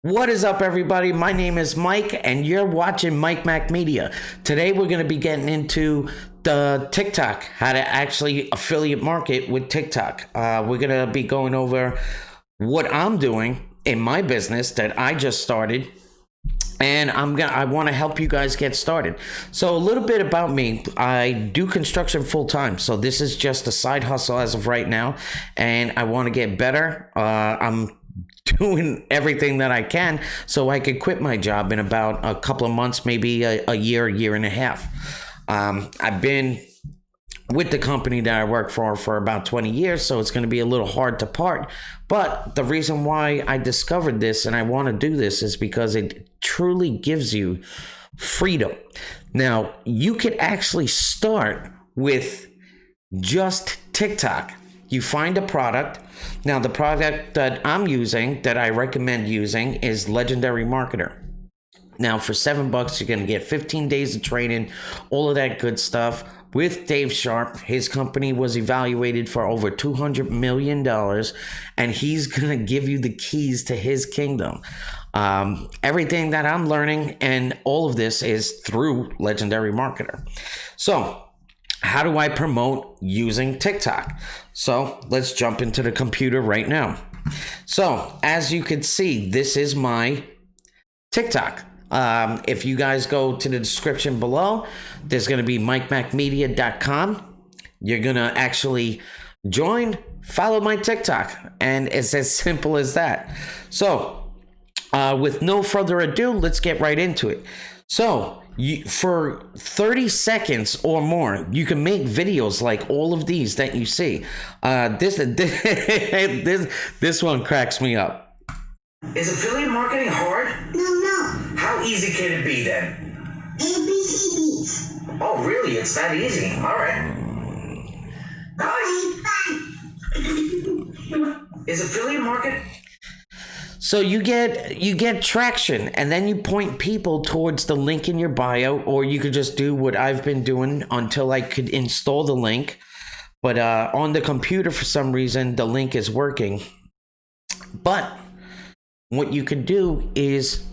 What is up, everybody? My name is Mike, and you're watching Mike Mac Media. Today, we're going to be getting into the TikTok, how to actually affiliate market with TikTok. We're going to be going over what I'm doing in my business that I just started, and I want to help you guys get started. So a little bit about me. I do construction full time, so this is just a side hustle as of right now, and I want to get better. I'm doing everything that I can so I could quit my job in about a couple of months, maybe a year and a half. I've been with the company that I work for about 20 years, so it's going to be a little hard to part. But the reason why I discovered this and I want to do this is because it truly gives you freedom. Now, you could actually start with just TikTok. You find a product. Now, the product that I'm using, that I recommend using, is Legendary Marketer. Now, for $7, you're going to get 15 days of training, all of that good stuff. With Dave Sharp, his company was evaluated for over $200 million, and he's going to give you the keys to his kingdom. Everything that I'm learning and all of this is through Legendary Marketer. So, how do I promote using TikTok? So let's jump into the computer right now. So as you can see, this is my TikTok. If you guys go to the description below, there's going to be mikemacmedia.com. You're going to actually join, follow my TikTok, and it's as simple as that. So with no further ado, let's get right into it. So for 30 seconds or more, you can make videos like all of these that you see. This one cracks me up. Is affiliate marketing hard? No. How easy can it be then? ABCDs. Oh, really? It's that easy? All right. Fine. Is affiliate marketing? So you get traction, and then you point people towards the link in your bio, or you could just do what I've been doing until I could install the link. But on the computer, for some reason, the link is working. But what you could do is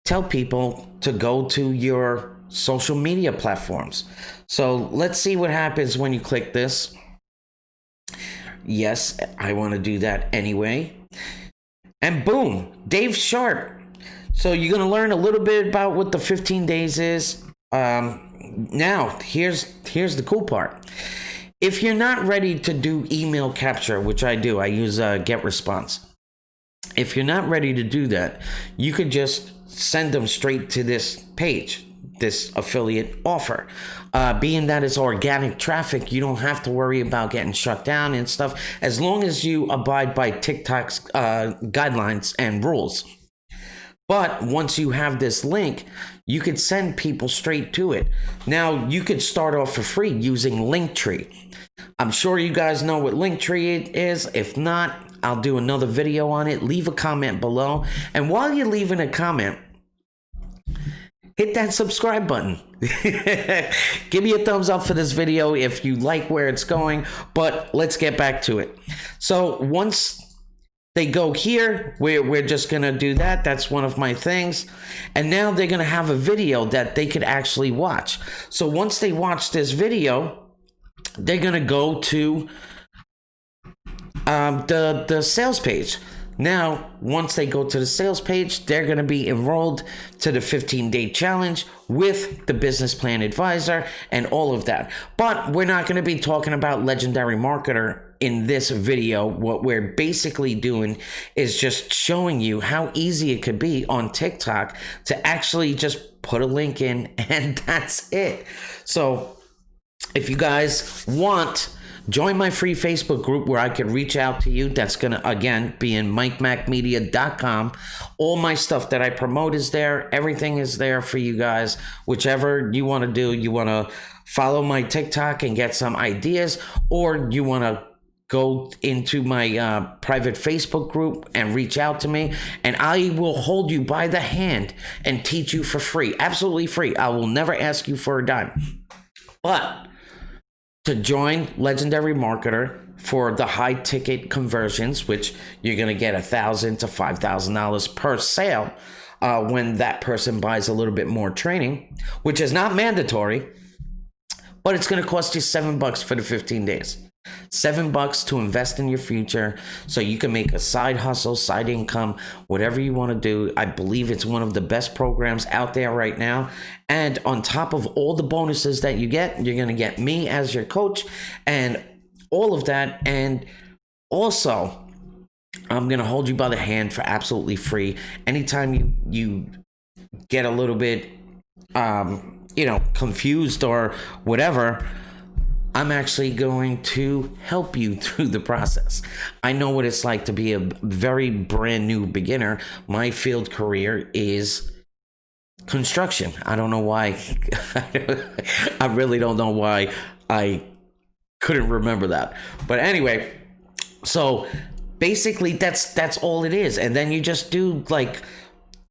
tell people to go to your social media platforms. So let's see what happens when you click this. Yes, I want to do that anyway. And boom, Dave Sharp. So you're going to learn a little bit about what the 15 days is. Now, here's the cool part. If you're not ready to do email capture, which I do, I use GetResponse. If you're not ready to do that, you could just send them straight to this page, this affiliate offer. Being that it's organic traffic, you don't have to worry about getting shut down and stuff, as long as you abide by TikTok's guidelines and rules. But once you have this link, you could send people straight to it. Now, you could start off for free using Linktree. I'm sure you guys know what Linktree is. If not, I'll do another video on it. Leave a comment below. And while you're leaving a comment, hit that subscribe button. Give me a thumbs up for this video if you like where it's going, but let's get back to it. So once they go here, we're just going to do that. That's one of my things. And now they're going to have a video that they could actually watch. So once they watch this video, they're going to go to the sales page. Now, once they go to the sales page, they're going to be enrolled to the 15-day challenge with the business plan advisor and all of that. But we're not going to be talking about Legendary Marketer in this video. What we're basically doing is just showing you how easy it could be on TikTok to actually just put a link in, and that's it. So if you guys want, join my free Facebook group where I can reach out to you. That's going to, again, be in mikemacmedia.com. All my stuff that I promote is there. Everything is there for you guys. Whichever you want to do, you want to follow my TikTok and get some ideas, or you want to go into my private Facebook group and reach out to me, and I will hold you by the hand and teach you for free. Absolutely free. I will never ask you for a dime. But to join Legendary Marketer, for the high ticket conversions, which you're going to get $1,000 to $5,000 per sale when that person buys a little bit more training, which is not mandatory, but it's going to cost you $7 for the 15 days. $7 to invest in your future so you can make a side hustle, side income, whatever you want to do. I believe it's one of the best programs out there right now. And on top of all the bonuses that you get, you're going to get me as your coach and all of that. And also, I'm going to hold you by the hand for absolutely free. Anytime you get a little bit, confused or whatever, I'm actually going to help you through the process. I know what it's like to be a very brand new beginner. My field career is construction. I don't know why. I really don't know why I couldn't remember that. But anyway, so basically that's all it is. And then you just do like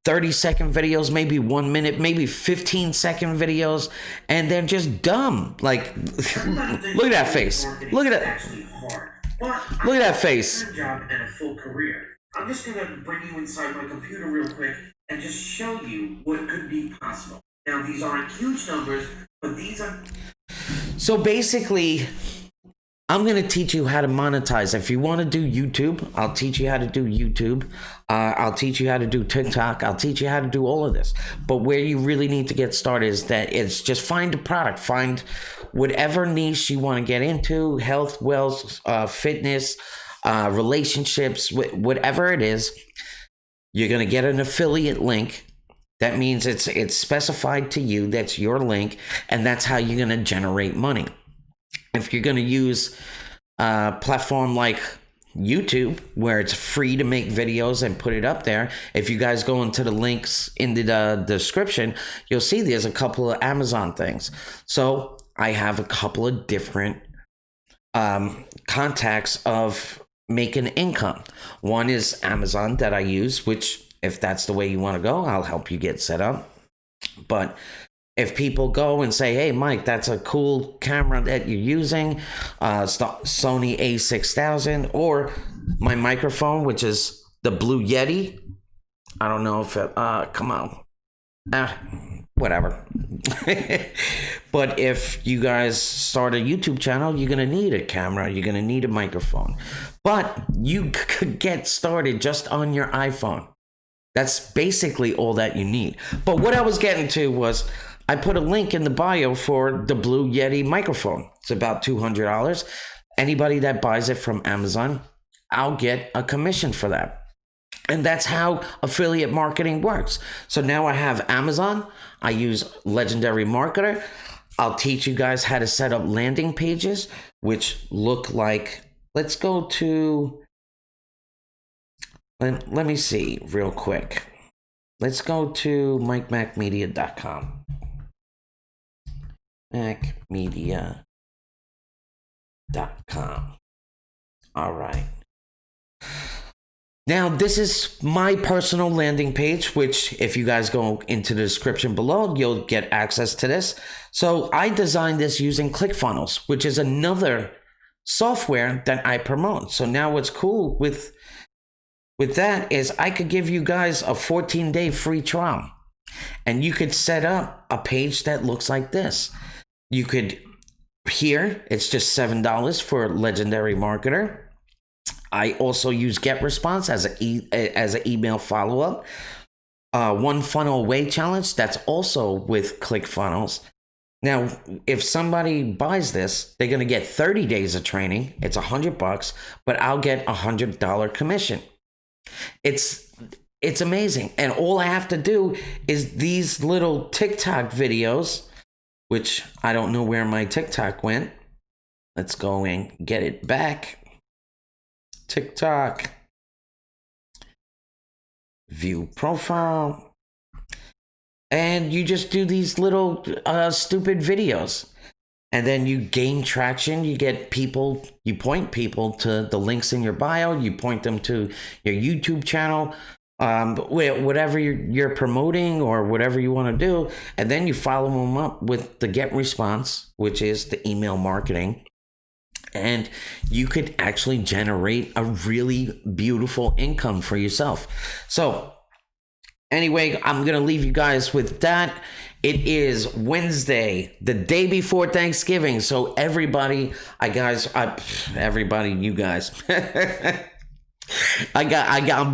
30-second videos, maybe 1 minute, maybe 15-second videos, and they're just dumb. Like, look at that face. Look at that. Look at that face. Job and a full career. I'm just gonna bring you inside my computer real quick and just show you what could be possible. Now, these aren't huge numbers, but these are. So basically, I'm going to teach you how to monetize. If you want to do YouTube, I'll teach you how to do YouTube. I'll teach you how to do TikTok. I'll teach you how to do all of this. But where you really need to get started is that it's just find a product. Find whatever niche you want to get into, health, wealth, fitness, relationships, whatever it is. You're going to get an affiliate link. That means it's specified to you. That's your link. And that's how you're going to generate money. If you're going to use a platform like YouTube, where it's free to make videos and put it up there, if you guys go into the links in the description, you'll see there's a couple of Amazon things. So I have a couple of different contacts of making income. One is Amazon that I use, which if that's the way you want to go, I'll help you get set up. But if people go and say, hey, Mike, that's a cool camera that you're using, Sony a6000, or my microphone, which is the Blue Yeti. I don't know if it, come on. Whatever. But if you guys start a YouTube channel, you're going to need a camera. You're going to need a microphone. But you could get started just on your iPhone. That's basically all that you need. But what I was getting to was, I put a link in the bio for the Blue Yeti microphone. It's about $200. Anybody that buys it from Amazon, I'll get a commission for that. And that's how affiliate marketing works. So now I have Amazon. I use Legendary Marketer. I'll teach you guys how to set up landing pages, which look like, let's go to, let me see real quick. Let's go to MikeMacMedia.com. MacMedia.com. All right. Now, this is my personal landing page, which if you guys go into the description below, you'll get access to this. So I designed this using ClickFunnels, which is another software that I promote. So now what's cool with that is I could give you guys a 14-day free trial, and you could set up a page that looks like this. You could, here, it's just $7 for Legendary Marketer. I also use GetResponse as an email follow-up. One Funnel Away challenge, that's also with ClickFunnels. Now, if somebody buys this, they're going to get 30 days of training. It's $100, but I'll get $100 commission. It's amazing. And all I have to do is these little TikTok videos, which I don't know where my TikTok went. Let's go and get it back. TikTok. View profile. And you just do these little stupid videos. And then you gain traction. You get people, you point people to the links in your bio. You point them to your YouTube channel. Whatever you're promoting or whatever you want to do, and then you follow them up with the GetResponse, which is the email marketing, and you could actually generate a really beautiful income for yourself. So anyway, I'm going to leave you guys with that. It is Wednesday, the day before Thanksgiving. So everybody, you guys, I'm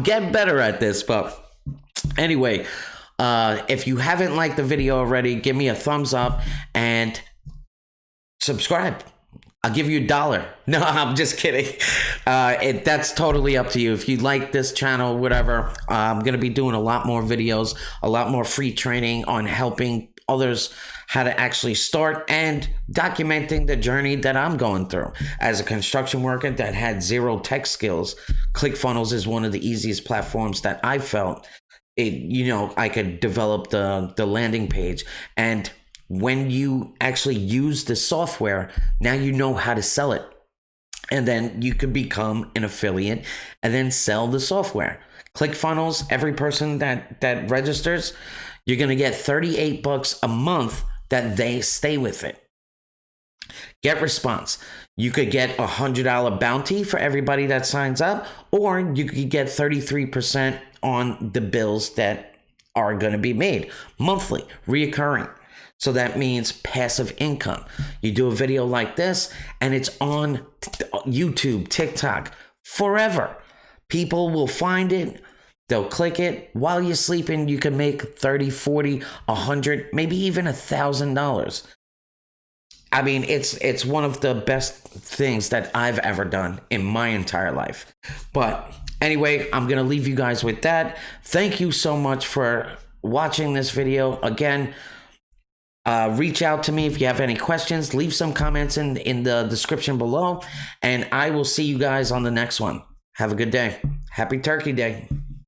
getting better at this, but anyway, if you haven't liked the video already, give me a thumbs up and subscribe. I'll give you $1. No, I'm just kidding. That's totally up to you. If you like this channel, whatever, I'm going to be doing a lot more videos, a lot more free training on helping others how to actually start and documenting the journey that I'm going through. As a construction worker that had zero tech skills, ClickFunnels is one of the easiest platforms that I felt I could develop the landing page. And when you actually use the software, now you know how to sell it. And then you can become an affiliate and then sell the software. ClickFunnels, every person that registers, you're going to get $38 a month that they stay with it. Get response. You could get a $100 bounty for everybody that signs up, or you could get 33% on the bills that are going to be made monthly, reoccurring. So that means passive income. You do a video like this and it's on YouTube, TikTok, forever. People will find it. They'll click it. While you're sleeping, you can make 30, 40, 100, maybe even $1,000. I mean, it's one of the best things that I've ever done in my entire life. But anyway, I'm going to leave you guys with that. Thank you so much for watching this video. Again, reach out to me if you have any questions. Leave some comments in the description below, and I will see you guys on the next one. Have a good day. Happy Turkey Day.